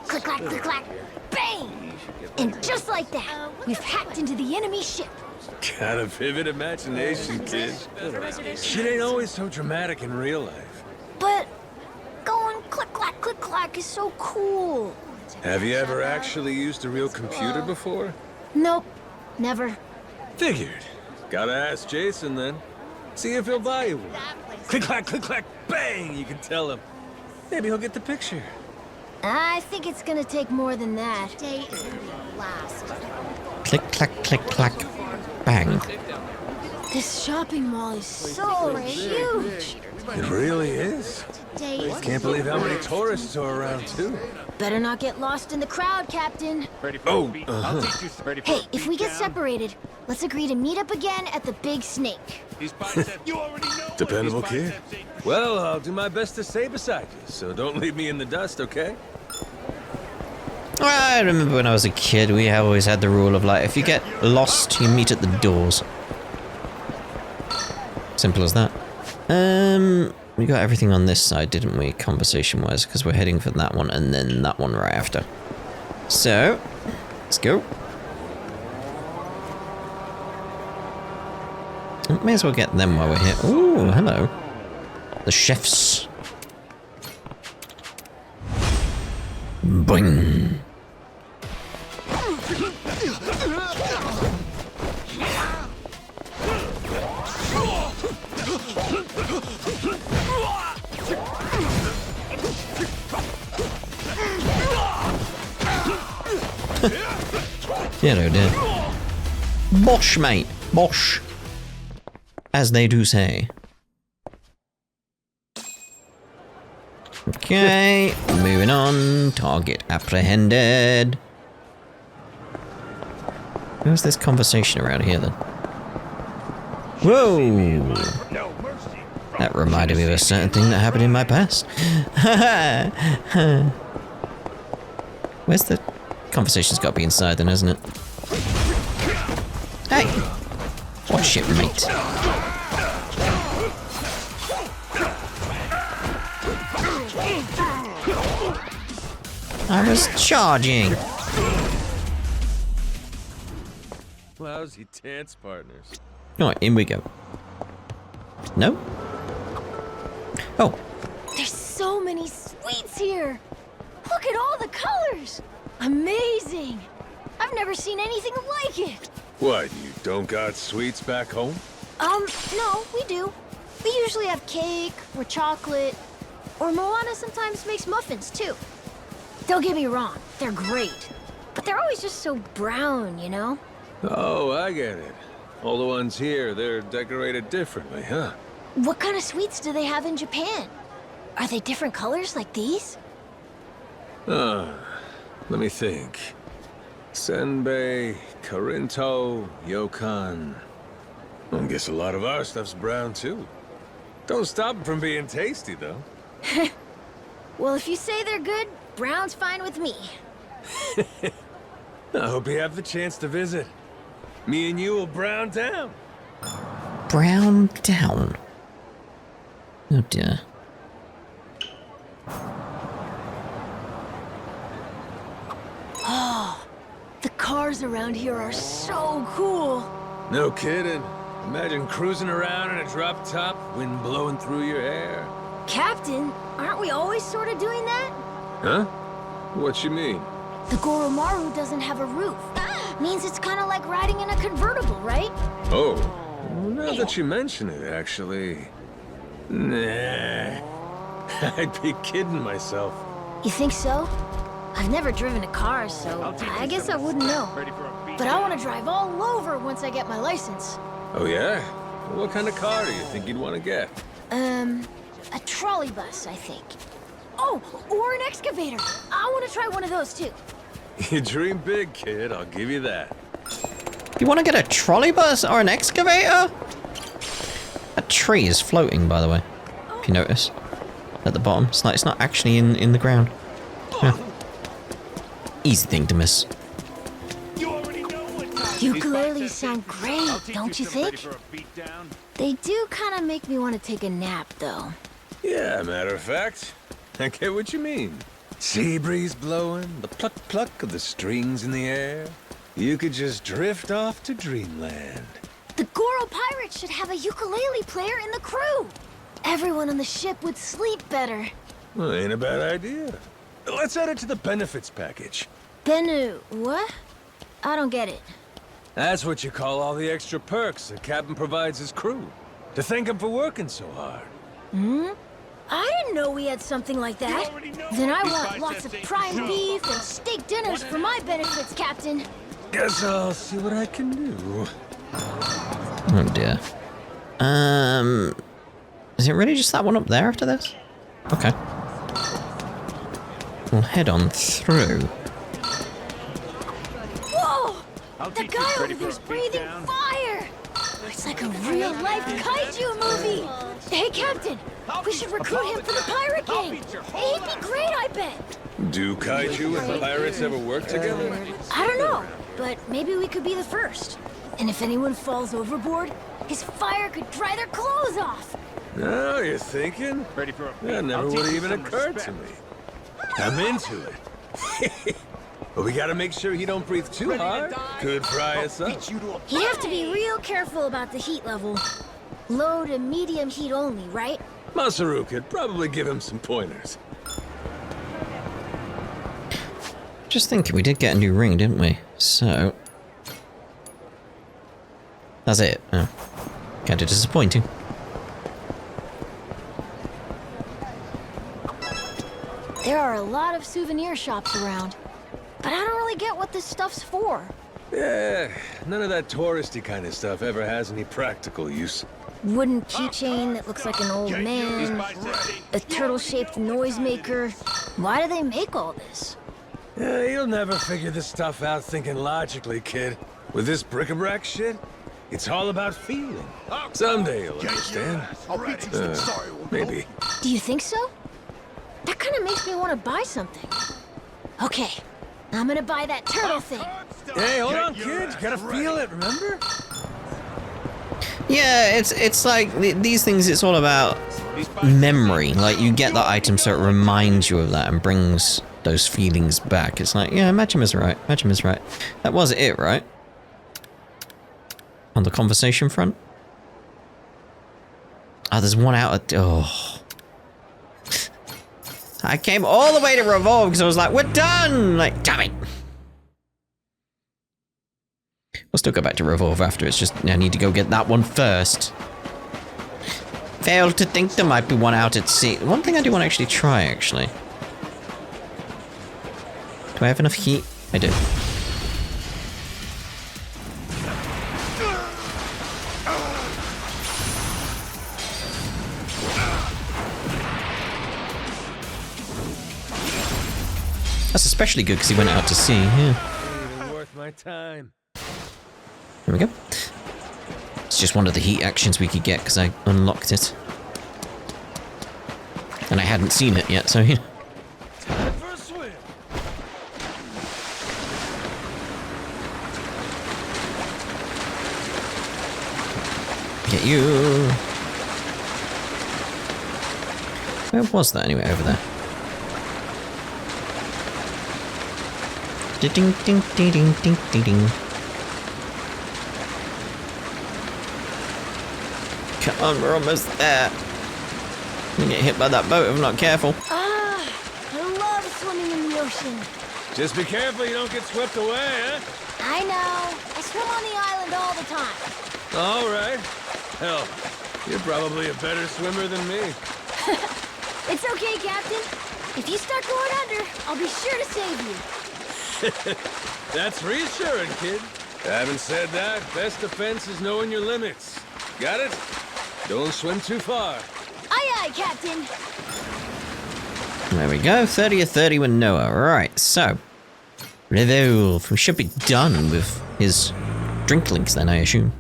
Click, clack, bang! And just like that, we've hacked into the enemy ship. Got a vivid imagination, kid. Shit ain't always so dramatic in real life. But going click, clack is so cool. Have you ever actually used a real computer before? Nope, never. Figured. Gotta ask Jason then. See if he'll buy you one. Click, clack, bang! You can tell him. Maybe he'll get the picture. I think it's gonna take more than that. Click, clack, bang. This shopping mall is so huge. It really is. Can't believe how many tourists are around, too. Better not get lost in the crowd, Captain. Oh, Hey, if we get separated, let's agree to meet up again at the Big Snake. Dependable kid. Well, I'll do my best to stay beside you, so don't leave me in the dust, okay? I remember when I was a kid, we always had the rule of, like, if you get lost, you meet at the doors. Simple as that. We got everything on this side, didn't we, conversation-wise, because we're heading for that one and then that one right after. So, let's go. May as well get them while we're here. Ooh, hello. The chefs. Boing. Yeah, no, did. Bosh, mate. Bosh. As they do say. Okay, moving on. Target apprehended. Who's this conversation around here then? Whoa! That reminded me of a certain thing that happened in my past. Where's the conversation's got to be inside then, hasn't it? Hey! Watch it, mate. I was charging. Lousy dance partners. Alright, in we go. No? Oh. There's so many sweets here. Look at all the colors. Amazing. I I've never seen anything like it. What, you don't got sweets back home? No, we do. We usually have cake or chocolate, or Moana sometimes makes muffins too. Don't get me wrong, they're great. But they're always just so brown, you know? Oh, I get it. All the ones here, they're decorated differently, huh? What kind of sweets do they have in Japan? Are they different colors like these? Let me think. Senbei, Karinto, Yokan. I guess a lot of our stuff's brown too. Don't stop 'em from being tasty, though. Well, if you say they're good, brown's fine with me. I hope you have the chance to visit. Me and you will brown down. Brown down. Oh dear. The cars around here are so cool. No kidding. Imagine cruising around in a drop top, wind blowing through your hair. Captain, aren't we always sort of doing that? Huh? What you mean? The Goromaru doesn't have a roof. Means it's kind of like riding in a convertible, right? Oh, well, now that you mention it, actually... Nah. I'd be kidding myself. You think so? I've never driven a car, so I guess I wouldn't know. But I want to drive all over once I get my license. Oh, yeah? What kind of car do you think you'd want to get? A trolley bus, I think. Oh, or an excavator. I want to try one of those too. You dream big, kid. I'll give you that. You want to get a trolley bus or an excavator? That tree is floating, by the way. If you notice. At the bottom. It's like it's not actually in the ground. Yeah. Easy thing to miss. Ukuleles sound great, don't you think? They do kind of make me want to take a nap, though. Yeah, matter of fact. I get what you mean. Sea breeze blowing, the pluck-pluck of the strings in the air. You could just drift off to dreamland. The Goro pirates should have a ukulele player in the crew. Everyone on the ship would sleep better. Well, ain't a bad idea. Let's add it to the benefits package. Bennu, what? I don't get it. That's what you call all the extra perks the captain provides his crew. To thank him for working so hard. I didn't know we had something like that. Then I want lots of prime beef and steak dinners for my benefits, Captain. Guess I'll see what I can do. Oh dear. Is it really just that one up there after this? Okay. We'll head on through. Whoa! The guy over there's breathing fire! It's like a real-life kaiju movie! Hey, Captain! We should recruit him for the pirate gang! He'd be great, I bet! Do kaiju and pirates ever work together? I don't know, but maybe we could be the first. And if anyone falls overboard, his fire could dry their clothes off! Now you're thinking? That never would have even occurred to me. I'm into it. But we gotta make sure he don't breathe too hard. Could fry us up. You have to be real careful about the heat level. Low to medium heat only, right? Masaru could probably give him some pointers. Just thinking, we did get a new ring, didn't we? So... that's it. Oh. Kinda disappointing. There are a lot of souvenir shops around, but I don't really get what this stuff's for. Yeah, none of that touristy kind of stuff ever has any practical use. Wooden keychain that looks like an old man, a turtle-shaped noisemaker. Why do they make all this? Yeah, you'll never figure this stuff out thinking logically, kid. With this bric-a-brac shit, it's all about feeling. Someday you'll understand. Maybe. Do you think so? That kind of makes me want to buy something. Okay, I'm gonna buy that turtle thing. Hey, hold on, kid. You gotta feel it, remember? Yeah, it's like these things. It's all about memory. Like you get that item, so it reminds you of that and brings those feelings back. It's like, yeah, Majima's right. Majima's right. That was it, right? On the conversation front. Oh, there's one out at... oh. I came all the way to Revolve because I was like, we're done! Like, damn it. still go back to Revolve after. It's just I need to go get that one first. Failed to think there might be one out at sea. One thing I do want to actually try, actually. Do I have enough heat? I do. That's especially good because he went out to sea, yeah. Even worth my time. There we go. It's just one of the heat actions we could get because I unlocked it. And I hadn't seen it yet, so yeah. Time for a swim. Get you. Where was that anyway? Over there. Ding ding ding ding ding ding ding. Come on, we're almost there. I'm gonna get hit by that boat if I'm not careful. Ah, I love swimming in the ocean. Just be careful you don't get swept away, huh? I know. I swim on the island all the time. All right. Hell, you're probably a better swimmer than me. It's okay, Captain. If you start going under, I'll be sure to save you. That's reassuring, kid. Having said that, best defense is knowing your limits. Got it? Don't swim too far. Aye, aye, Captain. There we go. 30 or 30 with Noah. Right, so. Revolve. We should be done with his drink links then, I assume.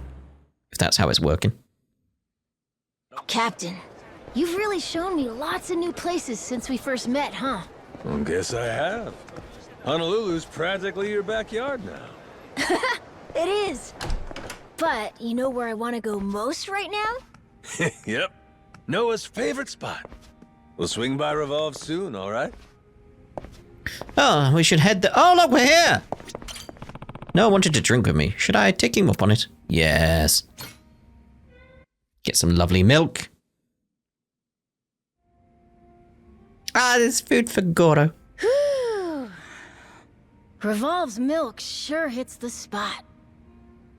If that's how it's working. Captain, you've really shown me lots of new places since we first met, huh? Well, guess I have. Honolulu's practically your backyard now. It is. But you know where I want to go most right now? Yep. Noah's favorite spot. We'll swing by Revolve soon, all right? Oh, we should head oh, look, we're here! Noah wanted to drink with me. Should I take him up on it? Yes. Get some lovely milk. Ah, there's food for Goro. Whew. Revolve's milk sure hits the spot.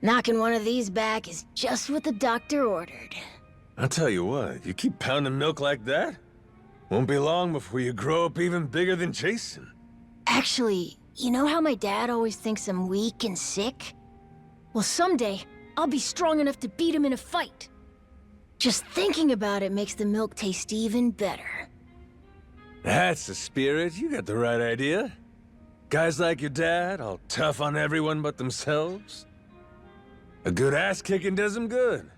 Knocking one of these back is just what the doctor ordered. I'll tell you what, you keep pounding milk like that, won't be long before you grow up even bigger than Jason. Actually, you know how my dad always thinks I'm weak and sick? Well, someday, I'll be strong enough to beat him in a fight. Just thinking about it makes the milk taste even better. That's the spirit, you got the right idea. Guys like your dad, all tough on everyone but themselves. A good ass kicking does them good.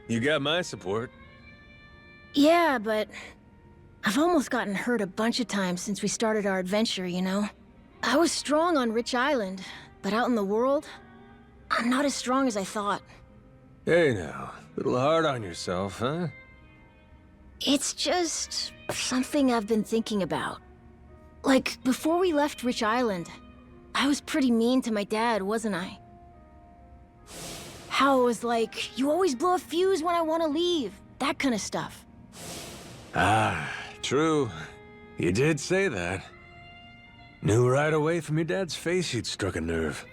You got my support. Yeah, but I've almost gotten hurt a bunch of times since we started our adventure, you know? I was strong on Rich Island, but out in the world, I'm not as strong as I thought. Hey now, little hard on yourself, huh? It's just something I've been thinking about. Like, before we left Rich Island, I was pretty mean to my dad, wasn't I? How it was like, you always blow a fuse when I want to leave, that kind of stuff. Ah, true. You did say that. Knew right away from your dad's face you'd struck a nerve.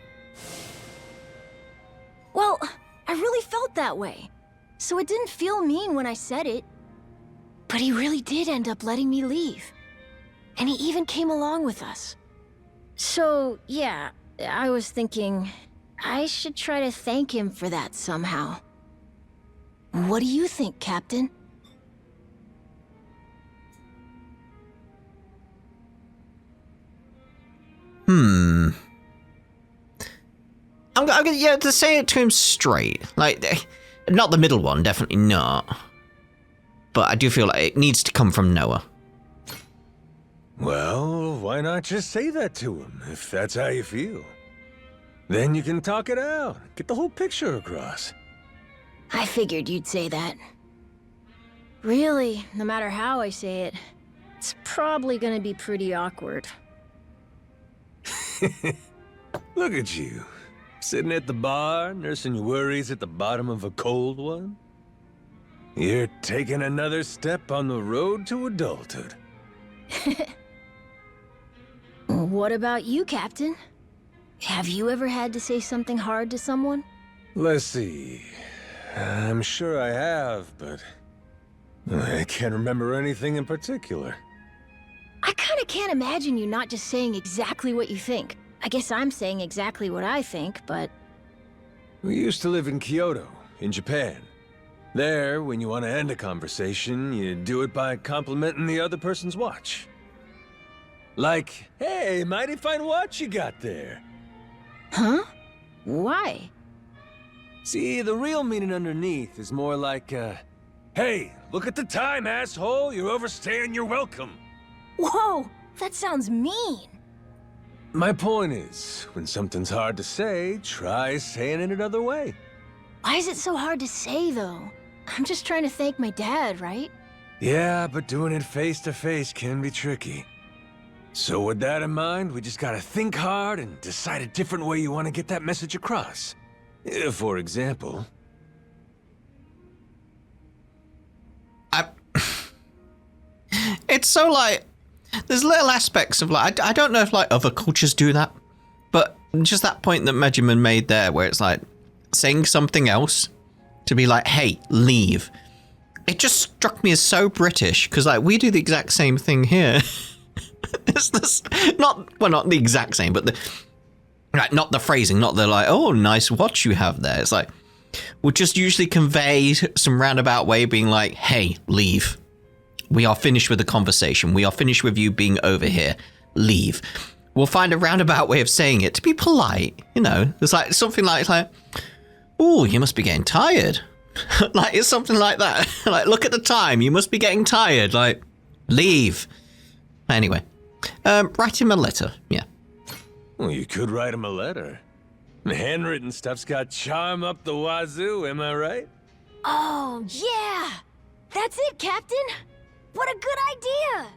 Well, I really felt that way, so it didn't feel mean when I said it. But he really did end up letting me leave. And he even came along with us. So, yeah, I was thinking I should try to thank him for that somehow. What do you think, Captain? I'm gonna, yeah, to say it to him straight. Like, not the middle one, definitely not. But I do feel like it needs to come from Noah. Well, why not just say that to him, if that's how you feel? Then you can talk it out, get the whole picture across. I figured you'd say that. Really, no matter how I say it, it's probably gonna be pretty awkward. Look at you, sitting at the bar, nursing your worries at the bottom of a cold one. You're taking another step on the road to adulthood. What about you, Captain? Have you ever had to say something hard to someone? Let's see. I'm sure I have, but I can't remember anything in particular. I kinda can't imagine you not just saying exactly what you think. I guess I'm saying exactly what I think, but... We used to live in Kyoto, in Japan. There, when you want to end a conversation, you do it by complimenting the other person's watch. Like, hey, mighty fine watch you got there. Huh? Why? See, the real meaning underneath is more like, hey, look at the time, asshole! You're overstaying your welcome! Whoa! That sounds mean! My point is, when something's hard to say, try saying it another way. Why is it so hard to say, though? I'm just trying to thank my dad, right? Yeah, but doing it face to face can be tricky. So with that in mind, we just gotta think hard and decide a different way you want to get that message across. For example... It's so like, there's little aspects of like, I don't know if like other cultures do that, but just that point that Mejiman made there where it's like saying something else to be like, hey, leave. It just struck me as so British because like we do the exact same thing here. It's this, not the exact same, but not the phrasing, not the like, oh, nice watch you have there. It's like, we'll just usually convey some roundabout way being like, hey, leave. We are finished with the conversation. We are finished with you being over here. Leave. We'll find a roundabout way of saying it to be polite. You know, it's like something like, oh, you must be getting tired. Like, it's something like that. Like, look at the time. You must be getting tired. Like, leave. Anyway, write him a letter. Yeah. Well, you could write him a letter. The handwritten stuff's got charm up the wazoo, am I right? Oh, yeah! That's it, Captain! What a good idea!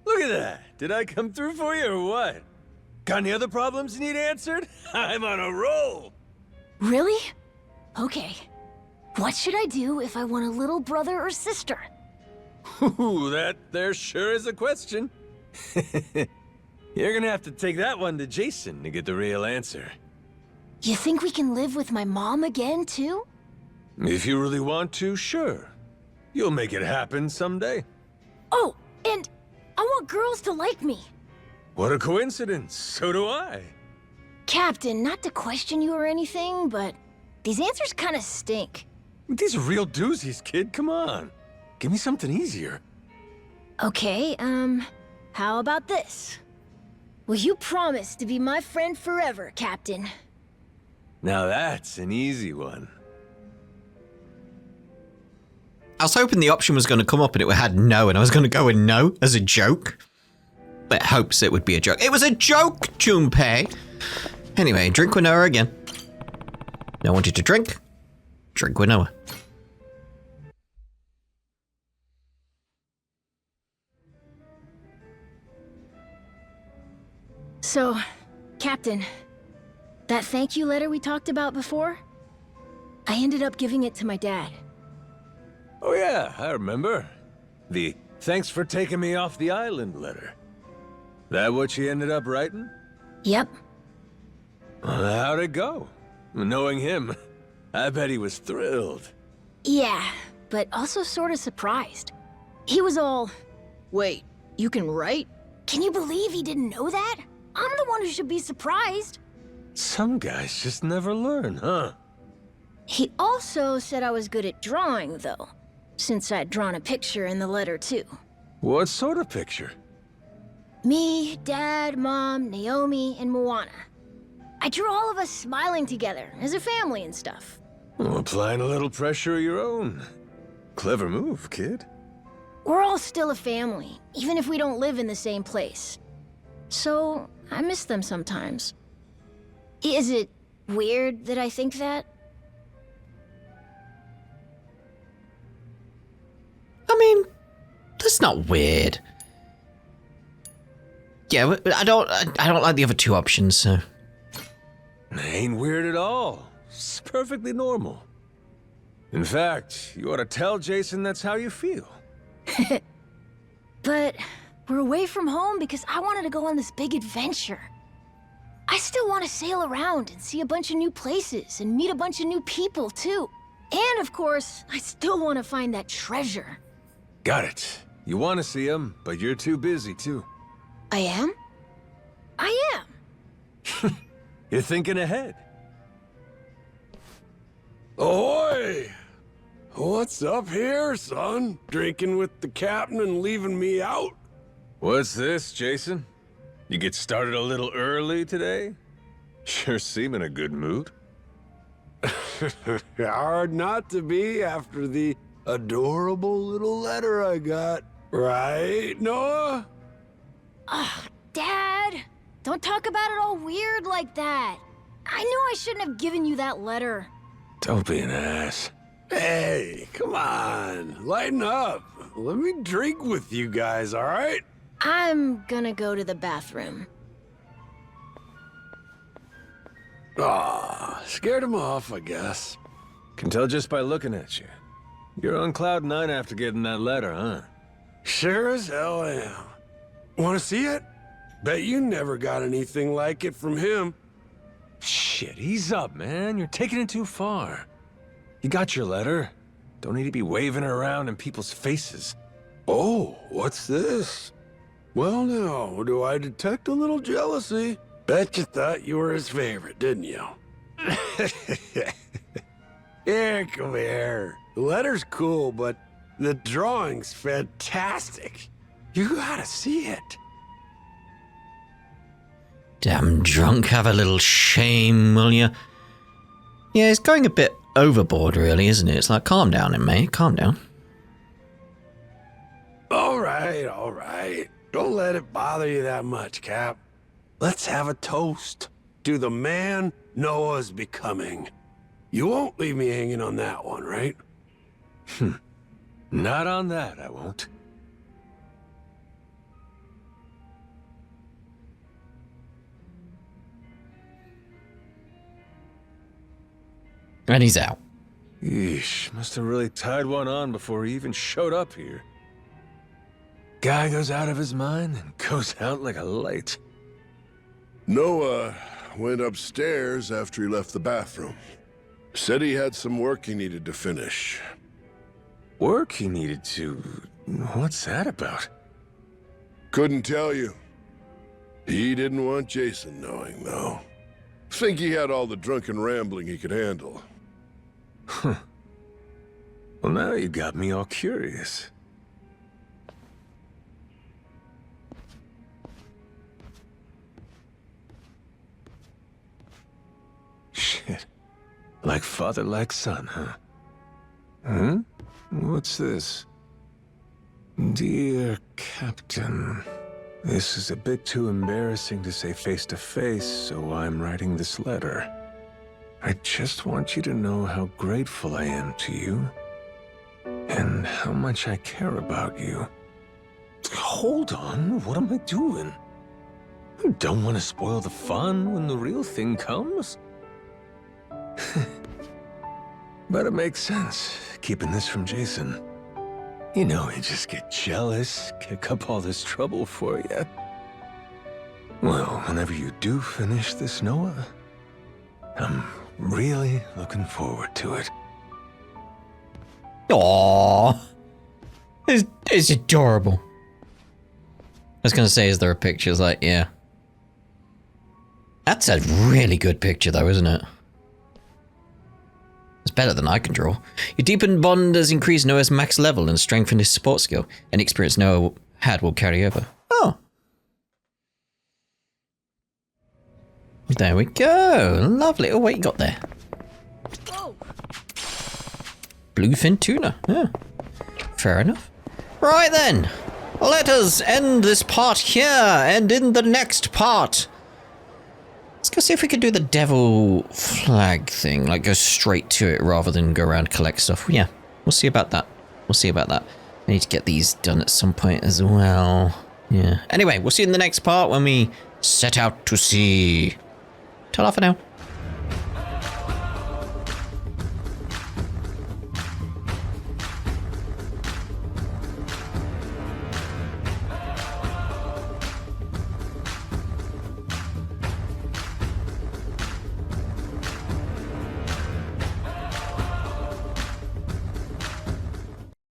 Look at that! Did I come through for you or what? Got any other problems you need answered? I'm on a roll! Really? Okay. What should I do if I want a little brother or sister? Ooh, that there sure is a question. You're gonna have to take that one to Jason to get the real answer. You think we can live with my mom again, too? If you really want to, sure. You'll make it happen someday. Oh, and I want girls to like me. What a coincidence. So do I. Captain, not to question you or anything, but these answers kind of stink. These are real doozies, kid. Come on. Give me something easier. Okay, how about this? Will you promise to be my friend forever, Captain? Now that's an easy one. I was hoping the option was going to come up and it had no, and I was going to go with no as a joke. But hopes it would be a joke. It was a joke, Junpei! Anyway, drink with Noah again. No wanted to drink? Drink with Noah. So, Captain, that thank you letter we talked about before? I ended up giving it to my dad. Oh yeah, I remember. The thanks for taking me off the island letter. That what you ended up writing? Yep. How'd it go? Knowing him, I bet he was thrilled. Yeah, but also sort of surprised. He was all, wait, you can write? Can you believe he didn't know that? I'm the one who should be surprised. Some guys just never learn, huh? He also said I was good at drawing, though, since I'd drawn a picture in the letter, too. What sort of picture? Me, Dad, Mom, Naomi, and Moana. I drew all of us smiling together, as a family and stuff. Well, applying a little pressure of your own. Clever move, kid. We're all still a family, even if we don't live in the same place. So, I miss them sometimes. Is it weird that I think that? I mean, that's not weird. Yeah, I don't like the other two options, so. Ain't weird at all. It's perfectly normal. In fact, you ought to tell Jason that's how you feel. But we're away from home because I wanted to go on this big adventure. I still want to sail around and see a bunch of new places and meet a bunch of new people, too. And of course, I still want to find that treasure. Got it. You want to see him, but you're too busy, too. I am? I am. You're thinking ahead. Ahoy! What's up here, son? Drinking with the captain and leaving me out? What's this, Jason? You get started a little early today? Sure seem in a good mood. Hard not to be after the adorable little letter I got. Right, Noah? Ugh, Dad, don't talk about it all weird like that. I knew I shouldn't have given you that letter. Don't be an ass. Hey, come on, lighten up. Let me drink with you guys, all right? I'm gonna go to the bathroom. Aw, scared him off, I guess. Can tell just by looking at you. You're on cloud nine after getting that letter, huh? Sure as hell am. Want to see it? Bet you never got anything like it from him. Shit, ease up, man. You're taking it too far. You got your letter. Don't need to be waving it around in people's faces. Oh, what's this? Well, now, do I detect a little jealousy? Bet you thought you were his favorite, didn't you? Here, come here. The letter's cool, but the drawing's fantastic. You gotta see it. Damn drunk, have a little shame, will you? Yeah, it's going a bit overboard, really, isn't it? It's like, calm down, mate, calm down. All right. Don't let it bother you that much, Cap. Let's have a toast to the man Noah's becoming. You won't leave me hanging on that one, right? Not on that, I won't. And he's out. Yeesh, must have really tied one on before he even showed up here. Guy goes out of his mind and goes out like a light. Noah went upstairs after he left the bathroom. Said he had some work he needed to finish. Work he needed to... What's that about? Couldn't tell you. He didn't want Jason knowing, though. Think he had all the drunken rambling he could handle. Huh. Well, now you got me all curious. Shit. Like father, like son, huh? Huh? What's this? Dear Captain, this is a bit too embarrassing to say face to face, so I'm writing this letter. I just want you to know how grateful I am to you, and how much I care about you. Hold on, what am I doing? I don't want to spoil the fun when the real thing comes. But it makes sense, keeping this from Jason. You know, he'd just get jealous, kick up all this trouble for you. Well, whenever you do finish this, Noah, I'm really looking forward to it. Aww. It's adorable. I was gonna say, is there a picture? It's like, yeah. That's a really good picture though, isn't it? It's better than I can draw. Your deepened bond has increased Noah's max level and strengthened his support skill. Any experience Noah had will carry over. Oh. There we go. Lovely. Oh, what you got there? Whoa. Bluefin tuna. Yeah. Fair enough. Right then. Let us end this part here, and in the next part, let's go see if we can do the devil flag thing, like go straight to it rather than go around and collect stuff. Yeah, we'll see about that. We'll see about that. I need to get these done at some point as well. Yeah. Anyway, we'll see you in the next part when we set out to sea. Ta-ra for now.